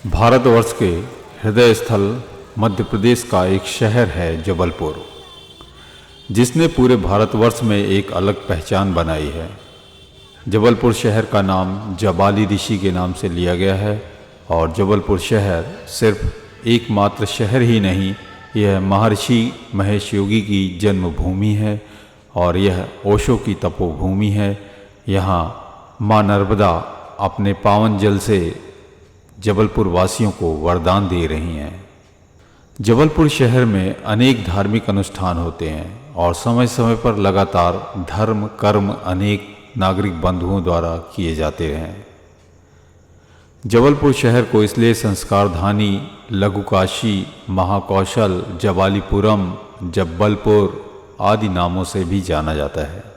भारतवर्ष के हृदय स्थल मध्य प्रदेश का एक शहर है जबलपुर, जिसने पूरे भारतवर्ष में एक अलग पहचान बनाई है। जबलपुर शहर का नाम जबाली ऋषि के नाम से लिया गया है और जबलपुर शहर सिर्फ एकमात्र शहर ही नहीं, यह महर्षि महेश योगी की जन्मभूमि है और यह ओशो की तपोभूमि है। यहाँ माँ नर्मदा अपने पावन जल से जबलपुर वासियों को वरदान दे रही हैं। जबलपुर शहर में अनेक धार्मिक अनुष्ठान होते हैं और समय समय पर लगातार धर्म कर्म अनेक नागरिक बंधुओं द्वारा किए जाते हैं। जबलपुर शहर को इसलिए संस्कारधानी, लघुकाशी, महाकौशल, जबालीपुरम, जब्बलपुर आदि नामों से भी जाना जाता है।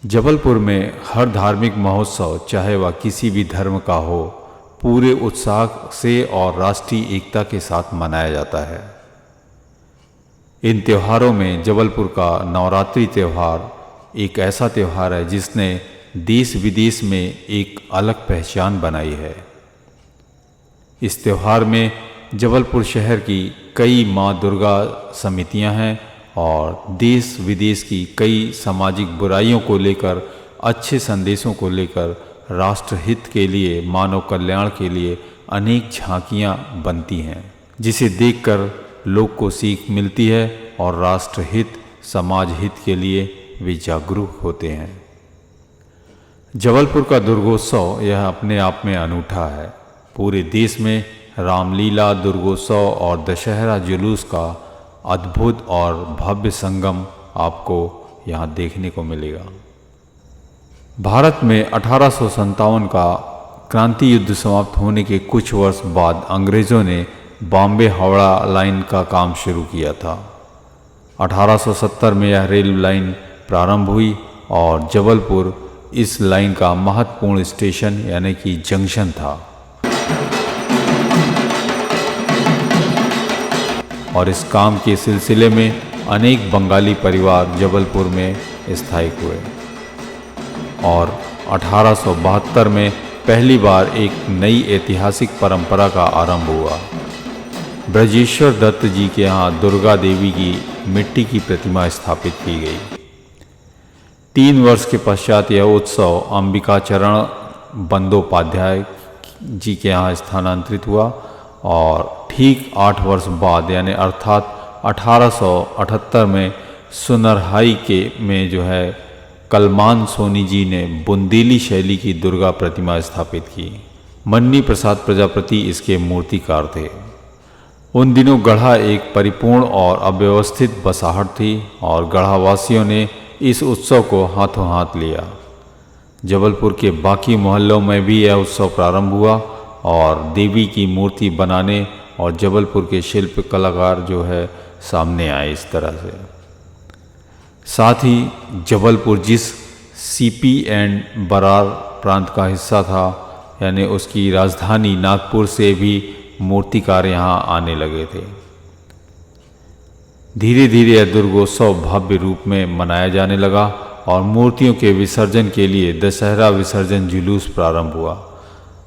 जबलपुर में हर धार्मिक महोत्सव, चाहे वह किसी भी धर्म का हो, पूरे उत्साह से और राष्ट्रीय एकता के साथ मनाया जाता है। इन त्योहारों में जबलपुर का नवरात्रि त्यौहार एक ऐसा त्यौहार है जिसने देश विदेश में एक अलग पहचान बनाई है। इस त्यौहार में जबलपुर शहर की कई माँ दुर्गा समितियां हैं और देश विदेश की कई सामाजिक बुराइयों को लेकर, अच्छे संदेशों को लेकर, राष्ट्र हित के लिए, मानव कल्याण के लिए अनेक झांकियां बनती हैं, जिसे देखकर लोग को सीख मिलती है और राष्ट्र हित, समाज हित के लिए वे जागरूक होते हैं। जबलपुर का दुर्गोत्सव यह अपने आप में अनूठा है। पूरे देश में रामलीला, दुर्गोत्सव और दशहरा जुलूस का अद्भुत और भव्य संगम आपको यहाँ देखने को मिलेगा। भारत में 1857 का क्रांति युद्ध समाप्त होने के कुछ वर्ष बाद अंग्रेज़ों ने बॉम्बे हावड़ा लाइन का काम शुरू किया था। 1870 में यह रेल लाइन प्रारंभ हुई और जबलपुर इस लाइन का महत्वपूर्ण स्टेशन यानी कि जंक्शन था और इस काम के सिलसिले में अनेक बंगाली परिवार जबलपुर में स्थायिक हुए और 1872 में पहली बार एक नई ऐतिहासिक परंपरा का आरंभ हुआ। ब्रजेश्वर दत्त जी के यहाँ दुर्गा देवी की मिट्टी की प्रतिमा स्थापित की गई। 3 वर्ष के पश्चात यह उत्सव अंबिकाचरण बंदोपाध्याय जी के यहाँ स्थानांतरित हुआ और ठीक 8 वर्ष बाद यानी अर्थात 1878 में सुनरहाई के में जो है कलमान सोनी जी ने बुंदेली शैली की दुर्गा प्रतिमा स्थापित की। मन्नी प्रसाद प्रजापति इसके मूर्तिकार थे। उन दिनों गढ़ा एक परिपूर्ण और अव्यवस्थित बसाहट थी और गढ़ावासियों ने इस उत्सव को हाथों हाथ लिया। जबलपुर के बाकी मोहल्लों में भी यह उत्सव प्रारंभ हुआ और देवी की मूर्ति बनाने और जबलपुर के शिल्प कलाकार जो है सामने आए इस तरह से। साथ ही जबलपुर जिस सीपी एंड बरार प्रांत का हिस्सा था, यानी उसकी राजधानी नागपुर से भी मूर्तिकार यहाँ आने लगे थे। धीरे धीरे यह दुर्गोत्सव भव्य रूप में मनाया जाने लगा और मूर्तियों के विसर्जन के लिए दशहरा विसर्जन जुलूस प्रारंभ हुआ,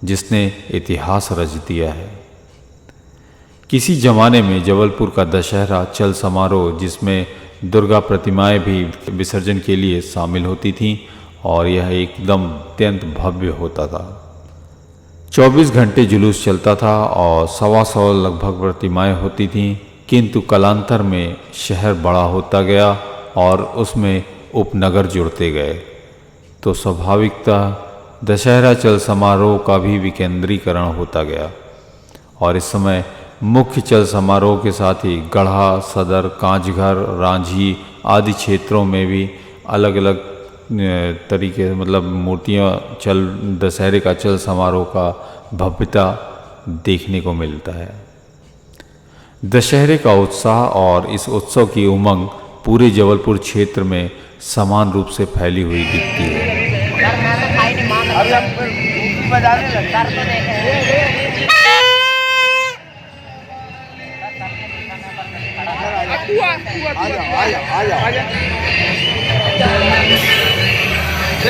जिसने इतिहास रच दिया है। किसी जमाने में जबलपुर का दशहरा चल समारोह, जिसमें दुर्गा प्रतिमाएं भी विसर्जन के लिए शामिल होती थीं और यह एकदम अत्यंत भव्य होता था। 24 घंटे जुलूस चलता था और 125 लगभग प्रतिमाएं होती थीं, किंतु कालांतर में शहर बड़ा होता गया और उसमें उपनगर जुड़ते गए, तो स्वाभाविकतः दशहरा चल समारोह का भी विकेंद्रीकरण होता गया और इस समय मुख्य चल समारोह के साथ ही गढ़ा, सदर, कांचघर, रांझी आदि क्षेत्रों में भी अलग अलग तरीके मतलब मूर्तियाँ चल दशहरे का चल समारोह का भव्यता देखने को मिलता है। दशहरे का उत्साह और इस उत्सव की उमंग पूरे जबलपुर क्षेत्र में समान रूप से फैली हुई दिखती है।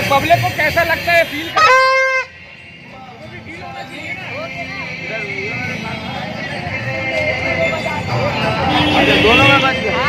पब्लिक को कैसा लगता है फील दोनों में बच गए।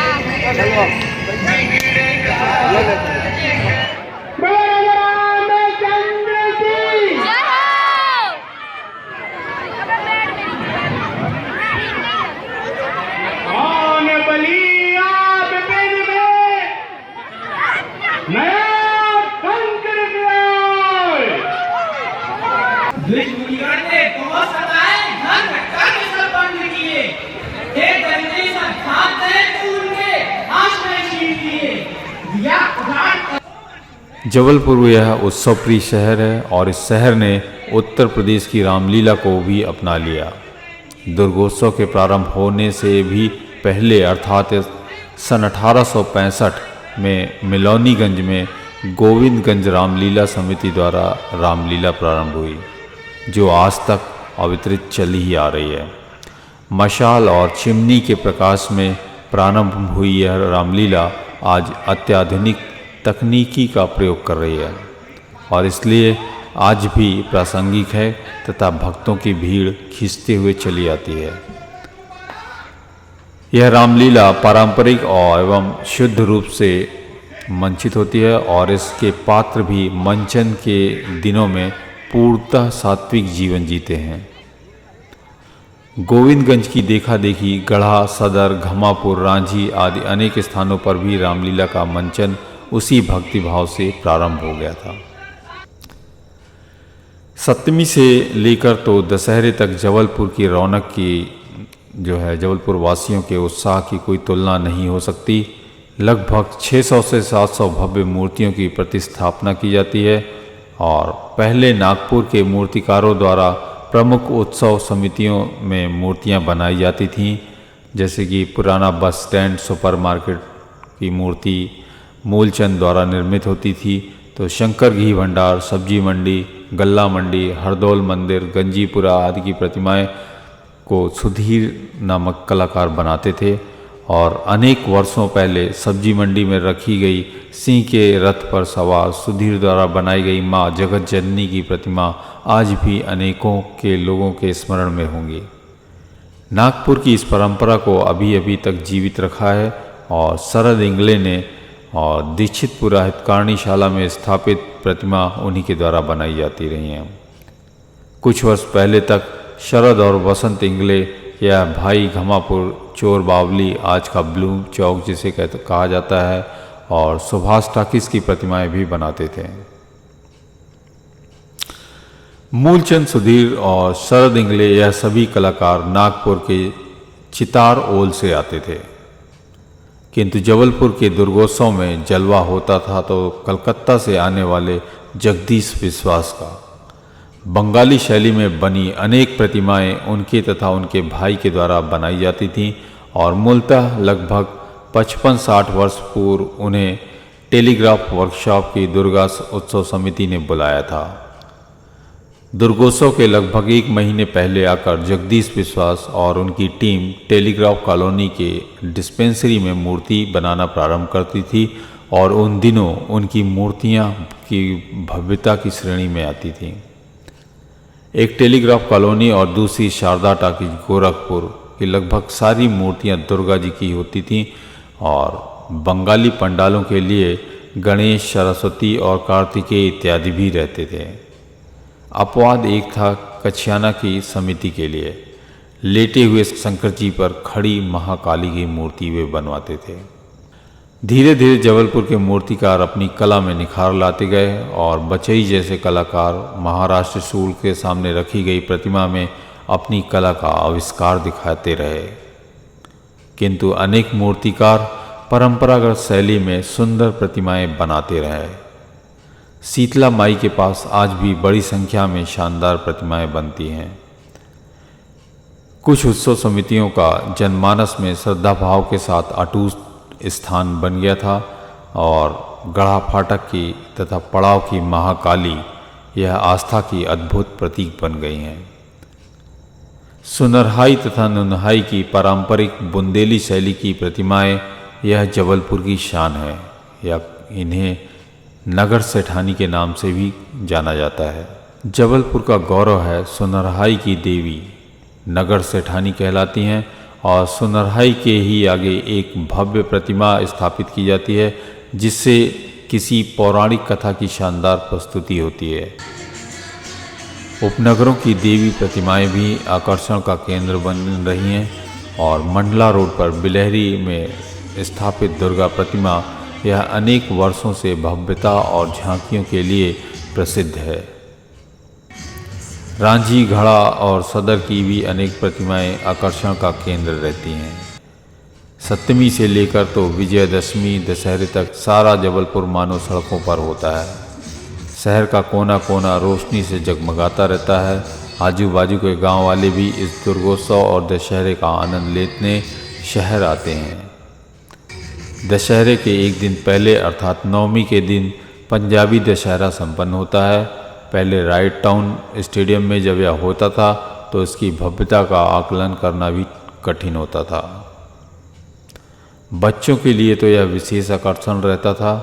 जबलपुर यह उत्सवप्रिय शहर है और इस शहर ने उत्तर प्रदेश की रामलीला को भी अपना लिया। दुर्गोत्सव के प्रारंभ होने से भी पहले अर्थात सन 1865 में मिलौनीगंज में गोविंदगंज रामलीला समिति द्वारा रामलीला प्रारंभ हुई, जो आज तक अवितरित चली ही आ रही है। मशाल और चिमनी के प्रकाश में प्रारंभ हुई यह रामलीला आज अत्याधुनिक तकनीकी का प्रयोग कर रही है और इसलिए आज भी प्रासंगिक है तथा भक्तों की भीड़ खींचते हुए चली आती है। यह रामलीला पारंपरिक और एवं शुद्ध रूप से मंचित होती है और इसके पात्र भी मंचन के दिनों में पूर्णतः सात्विक जीवन जीते हैं। गोविंदगंज की देखा देखी गढ़ा, सदर, घमापुर, रांझी आदि अनेक स्थानों पर भी रामलीला का मंचन उसी भक्तिभाव से प्रारंभ हो गया था। सप्तमी से लेकर तो दशहरे तक जबलपुर की रौनक की जबलपुर वासियों के उत्साह की कोई तुलना नहीं हो सकती। लगभग 600 से 700 भव्य मूर्तियों की प्रतिस्थापना की जाती है और पहले नागपुर के मूर्तिकारों द्वारा प्रमुख उत्सव समितियों में मूर्तियां बनाई जाती थीं, जैसे कि पुराना बस स्टैंड सुपरमार्केट की मूर्ति मूलचंद द्वारा निर्मित होती थी, तो शंकर घी भंडार, सब्जी मंडी, गल्ला मंडी, हरदौल मंदिर, गंजीपुरा आदि की प्रतिमाएं को सुधीर नामक कलाकार बनाते थे और अनेक वर्षों पहले सब्जी मंडी में रखी गई सिंह के रथ पर सवार सुधीर द्वारा बनाई गई माँ जगत जननी की प्रतिमा आज भी अनेकों के लोगों के स्मरण में होंगी। नागपुर की इस परंपरा को अभी अभी तक जीवित रखा है और शरद इंगले ने और दीक्षित पुराहित शाला में स्थापित प्रतिमा उन्हीं के द्वारा बनाई जाती रही हैं। कुछ वर्ष पहले तक शरद और वसंत इंगले या भाई घमापुर, चोर बावली, आज का ब्लूम चौक जिसे कहा जाता है, और सुभाष टाकिस की प्रतिमाएं भी बनाते थे। मूलचंद, सुधीर और शरद इंगले यह सभी कलाकार नागपुर के चितार ओल से आते थे, किंतु जबलपुर के दुर्गोत्सव में जलवा होता था तो कलकत्ता से आने वाले जगदीश विश्वास का। बंगाली शैली में बनी अनेक प्रतिमाएं उनके तथा उनके भाई के द्वारा बनाई जाती थीं और मूलतः लगभग 55-60 वर्ष पूर्व उन्हें टेलीग्राफ वर्कशॉप की दुर्गा उत्सव समिति ने बुलाया था। दुर्गोत्सव के लगभग 1 महीने पहले आकर जगदीश विश्वास और उनकी टीम टेलीग्राफ कॉलोनी के डिस्पेंसरी में मूर्ति बनाना प्रारंभ करती थी और उन दिनों उनकी मूर्तियां की भव्यता की श्रेणी में आती थीं। एक टेलीग्राफ कॉलोनी और दूसरी शारदा टाकीज गोरखपुर की लगभग सारी मूर्तियां दुर्गा जी की होती थीं और बंगाली पंडालों के लिए गणेश, सरस्वती और कार्तिकेय इत्यादि भी रहते थे। अपवाद एक था कछियाना की समिति के लिए। लेटे हुए शंकर जी पर खड़ी महाकाली की मूर्ति वे बनवाते थे। धीरे धीरे जबलपुर के मूर्तिकार अपनी कला में निखार लाते गए और बचई जैसे कलाकार महाराष्ट्र शूल के सामने रखी गई प्रतिमा में अपनी कला का आविष्कार दिखाते रहे, किंतु अनेक मूर्तिकार परंपरागत शैली में सुंदर प्रतिमाएं बनाते रहे। शीतला माई के पास आज भी बड़ी संख्या में शानदार प्रतिमाएं बनती हैं। कुछ उत्सव समितियों का जनमानस में श्रद्धा भाव के साथ अटूट स्थान बन गया था और गढ़ा फाटक की तथा पड़ाव की महाकाली यह आस्था की अद्भुत प्रतीक बन गई हैं। सुनरहाई तथा नुनहाई की पारंपरिक बुंदेली शैली की प्रतिमाएं यह जबलपुर की शान है, या इन्हें नगर सेठानी के नाम से भी जाना जाता है। जबलपुर का गौरव है सुनरहाई की देवी, नगर सेठानी कहलाती हैं और सुनरहाई के ही आगे एक भव्य प्रतिमा स्थापित की जाती है जिससे किसी पौराणिक कथा की शानदार प्रस्तुति होती है। उपनगरों की देवी प्रतिमाएं भी आकर्षण का केंद्र बन रही हैं और मंडला रोड पर बिलहरी में स्थापित दुर्गा प्रतिमा यह अनेक वर्षों से भव्यता और झांकियों के लिए प्रसिद्ध है। रांझी, घड़ा और सदर की भी अनेक प्रतिमाएं आकर्षण का केंद्र रहती हैं। सप्तमी से लेकर तो विजयदशमी दशहरे तक सारा जबलपुर मानो सड़कों पर होता है। शहर का कोना कोना रोशनी से जगमगाता रहता है। आजू बाजू के गांव वाले भी इस दुर्गोत्सव और दशहरे का आनंद लेने शहर आते हैं। दशहरे के एक दिन पहले अर्थात नवमी के दिन पंजाबी दशहरा संपन्न होता है। पहले राइट टाउन स्टेडियम में जब यह होता था तो इसकी भव्यता का आकलन करना भी कठिन होता था। बच्चों के लिए तो यह विशेष आकर्षण रहता था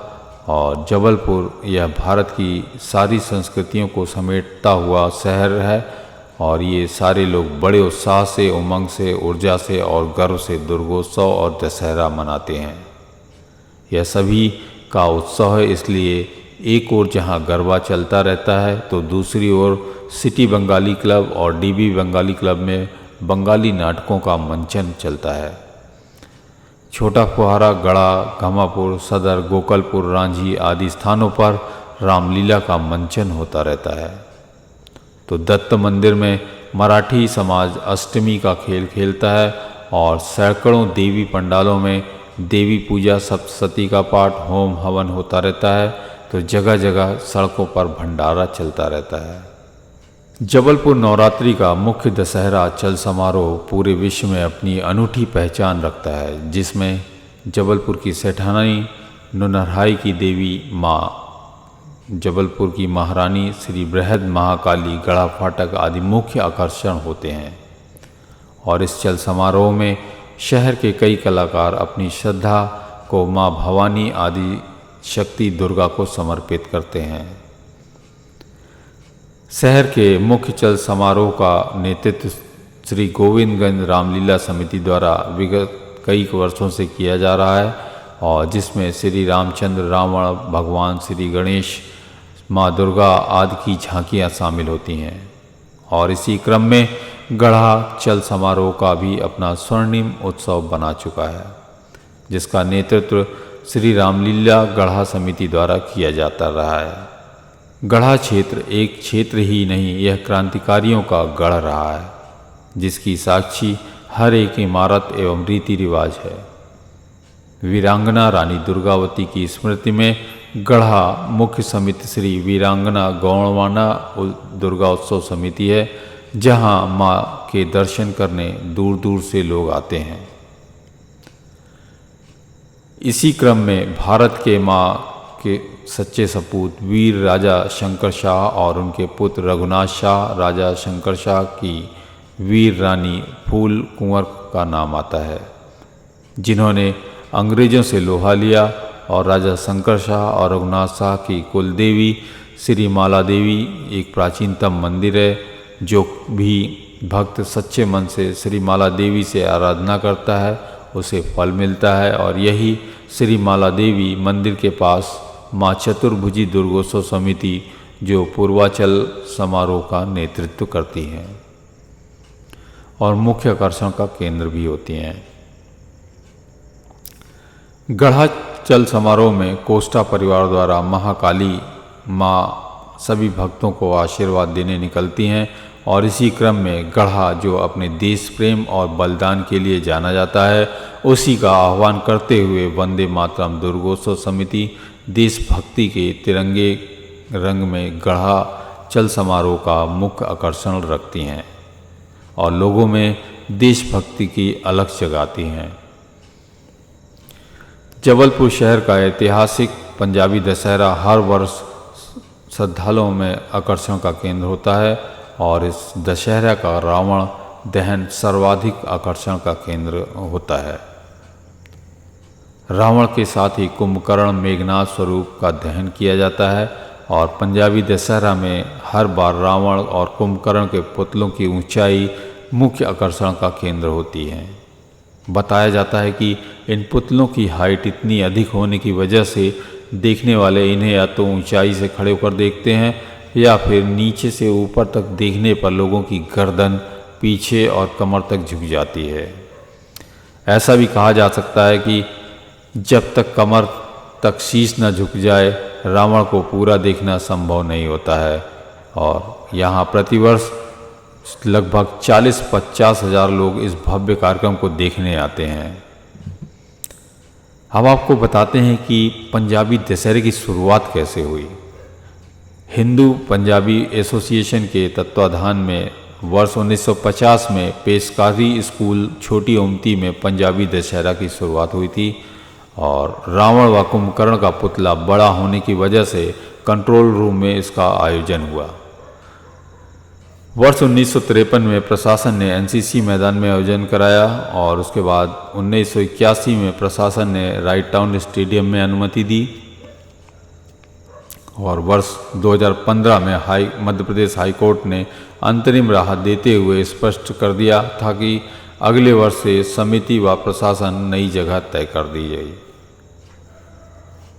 और जबलपुर यह भारत की सारी संस्कृतियों को समेटता हुआ शहर है और ये सारे लोग बड़े उत्साह से, उमंग से, ऊर्जा से और गर्व से दुर्गोत्सव और दशहरा मनाते हैं। यह सभी का उत्सव है, इसलिए एक ओर जहां गरबा चलता रहता है तो दूसरी ओर सिटी बंगाली क्लब और डीबी बंगाली क्लब में बंगाली नाटकों का मंचन चलता है। छोटा फुहारा, गड़ा, घमापुर, सदर, गोकलपुर, रांझी आदि स्थानों पर रामलीला का मंचन होता रहता है। तो दत्त मंदिर में मराठी समाज अष्टमी का खेल खेलता है और सैकड़ों देवी पंडालों में देवी पूजा, सप्तशती का पाठ, होम हवन होता रहता है। तो जगह जगह सड़कों पर भंडारा चलता रहता है। जबलपुर नवरात्रि का मुख्य दशहरा चल समारोह पूरे विश्व में अपनी अनूठी पहचान रखता है, जिसमें जबलपुर की सेठानी नुनरहाई की देवी माँ, जबलपुर की महारानी श्री बृहद महाकाली, गड़ा फाटक आदि मुख्य आकर्षण होते हैं। और इस चल समारोह में शहर के कई कलाकार अपनी श्रद्धा को माँ भवानी आदि शक्ति दुर्गा को समर्पित करते हैं। शहर के मुख्य चल समारोह का नेतृत्व श्री गोविंदगंज रामलीला समिति द्वारा विगत कई वर्षों से किया जा रहा है और जिसमें श्री रामचंद्र, रावण, भगवान श्री गणेश, माँ दुर्गा आदि की झांकियाँ शामिल होती हैं। और इसी क्रम में गढ़ा चल समारोह का भी अपना स्वर्णिम उत्सव बना चुका है, जिसका नेतृत्व श्री रामलीला गढ़ा समिति द्वारा किया जाता रहा है। गढ़ा क्षेत्र एक क्षेत्र ही नहीं, यह क्रांतिकारियों का गढ़ रहा है, जिसकी साक्षी हर एक इमारत एवं रीति रिवाज है। वीरांगना रानी दुर्गावती की स्मृति में गढ़ा मुख्य समिति श्री वीरांगना गौड़वाना दुर्गा उत्सव समिति है, जहां मां के दर्शन करने दूर दूर से लोग आते हैं। इसी क्रम में भारत के मां के सच्चे सपूत वीर राजा शंकर शाह और उनके पुत्र रघुनाथ शाह, राजा शंकर शाह की वीर रानी फूल कुंवर का नाम आता है, जिन्होंने अंग्रेज़ों से लोहा लिया। और राजा शंकर शाह और रघुनाथ शाह की कुल देवी श्री माला देवी एक प्राचीनतम मंदिर है। जो भी भक्त सच्चे मन से श्री माला देवी से आराधना करता है उसे फल मिलता है। और यही श्री माला देवी मंदिर के पास माँ चतुर्भुजी दुर्गोत्सव समिति जो पूर्वाचल समारोह का नेतृत्व करती हैं और मुख्य आकर्षण का केंद्र भी होती हैं। गढ़ा चल समारोह में कोष्टा परिवार द्वारा महाकाली माँ सभी भक्तों को आशीर्वाद देने निकलती हैं। और इसी क्रम में गढ़ा जो अपने देश प्रेम और बलिदान के लिए जाना जाता है, उसी का आह्वान करते हुए वंदे मातरम दुर्गोत्सव समिति देशभक्ति के तिरंगे रंग में गढ़ा चल समारोह का मुख्य आकर्षण रखती हैं और लोगों में देशभक्ति की अलख जगाती हैं। जबलपुर शहर का ऐतिहासिक पंजाबी दशहरा हर वर्ष श्रद्धालुओं में आकर्षण का केंद्र होता है और इस दशहरा का रावण दहन सर्वाधिक आकर्षण का केंद्र होता है। रावण के साथ ही कुंभकर्ण मेघनाथ स्वरूप का दहन किया जाता है और पंजाबी दशहरा में हर बार रावण और कुंभकर्ण के पुतलों की ऊंचाई मुख्य आकर्षण का केंद्र होती है। बताया जाता है कि इन पुतलों की हाइट इतनी अधिक होने की वजह से देखने वाले इन्हें या तो ऊंचाई से खड़े होकर देखते हैं या फिर नीचे से ऊपर तक देखने पर लोगों की गर्दन पीछे और कमर तक झुक जाती है। ऐसा भी कहा जा सकता है कि जब तक कमर तक शीश न झुक जाए रावण को पूरा देखना संभव नहीं होता है। और यहाँ प्रतिवर्ष लगभग 40-50 हज़ार लोग इस भव्य कार्यक्रम को देखने आते हैं। अब आपको बताते हैं कि पंजाबी दशहरे की शुरुआत कैसे हुई। हिंदू पंजाबी एसोसिएशन के तत्वाधान में वर्ष 1950 में पेशकारी स्कूल छोटी ओमती में पंजाबी दशहरा की शुरुआत हुई थी और रावण व कुंभकर्ण का पुतला बड़ा होने की वजह से कंट्रोल रूम में इसका आयोजन हुआ। वर्ष 1953 में प्रशासन ने एनसीसी मैदान में आयोजन कराया और उसके बाद 1981 में प्रशासन ने राइट टाउन स्टेडियम में अनुमति दी और वर्ष 2015 में मध्य प्रदेश हाई कोर्ट ने अंतरिम राहत देते हुए स्पष्ट कर दिया था कि अगले वर्ष से समिति व प्रशासन नई जगह तय कर दी जाएगी।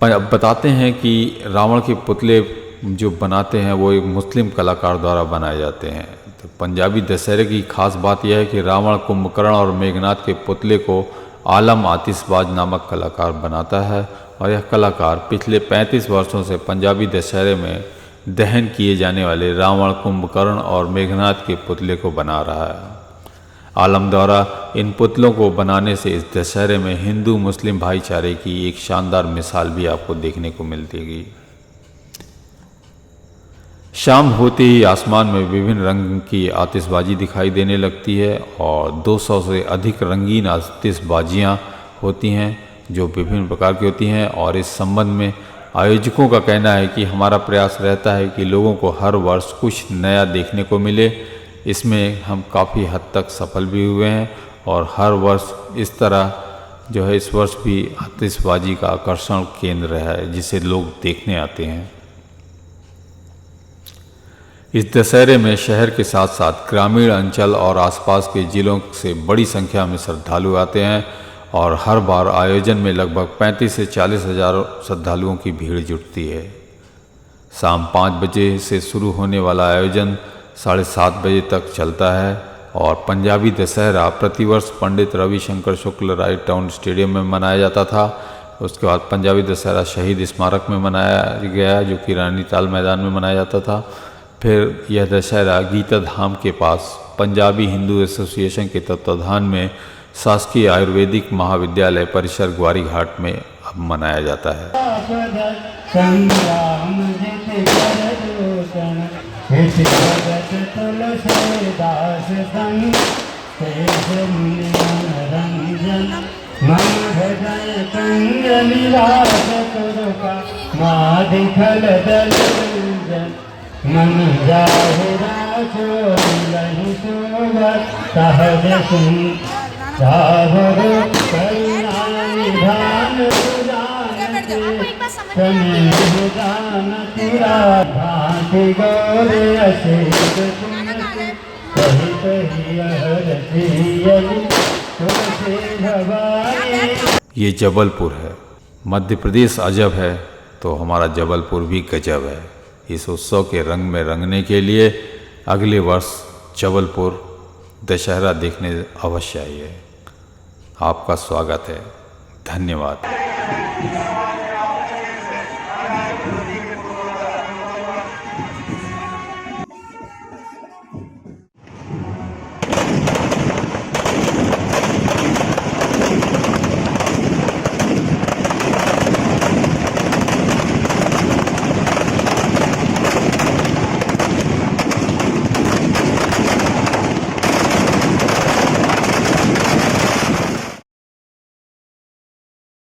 अब बताते हैं कि रावण के पुतले जो बनाते हैं वो एक मुस्लिम कलाकार द्वारा बनाए जाते हैं। तो पंजाबी दशहरे की खास बात यह है कि रावण, कुंभकर्ण और मेघनाथ के पुतले को आलम आतिशबाज नामक कलाकार बनाता है और यह कलाकार पिछले 35 वर्षों से पंजाबी दशहरे में दहन किए जाने वाले रावण, कुंभकर्ण और मेघनाथ के पुतले को बना रहा है। आलम द्वारा इन पुतलों को बनाने से इस दशहरे में हिंदू मुस्लिम भाईचारे की एक शानदार मिसाल भी आपको देखने को मिलती। शाम होते ही आसमान में विभिन्न रंग की आतिशबाजी दिखाई देने लगती है और 200 से अधिक रंगीन आतिशबाजियाँ होती हैं जो विभिन्न प्रकार की होती हैं। और इस संबंध में आयोजकों का कहना है कि हमारा प्रयास रहता है कि लोगों को हर वर्ष कुछ नया देखने को मिले। इसमें हम काफ़ी हद तक सफल भी हुए हैं और हर वर्ष इस तरह जो है इस वर्ष भी आतिशबाजी का आकर्षण केंद्र है जिसे लोग देखने आते हैं। इस दशहरे में शहर के साथ साथ ग्रामीण अंचल और आसपास के जिलों से बड़ी संख्या में श्रद्धालु आते हैं और हर बार आयोजन में लगभग 35 से 40 हज़ार श्रद्धालुओं की भीड़ जुटती है। शाम 5 बजे से शुरू होने वाला आयोजन 7:30 बजे तक चलता है और पंजाबी दशहरा प्रतिवर्ष Pandit Ravishankar Shukla right town stadium में मनाया जाता था। उसके बाद पंजाबी दशहरा शहीद स्मारक में मनाया गया जो कि रानीताल मैदान में मनाया जाता था। फिर यह दशहरा गीता धाम के पास पंजाबी हिंदू एसोसिएशन के तत्वाधान में शासकीय आयुर्वेदिक महाविद्यालय परिसर ग्वारी घाट में अब मनाया जाता है। मन जाहिरा चोलहि सोवत सहज सुन सावर करुणा निधान जान तुरा भांति गौरे अशेष कही कही हरसियली तुलसी भवानी। ये जबलपुर है। मध्य प्रदेश अजब है तो हमारा जबलपुर भी गजब है। इस उत्सव के रंग में रंगने के लिए अगले वर्ष जबलपुर दशहरा देखने अवश्य आइए। आपका स्वागत है। धन्यवाद।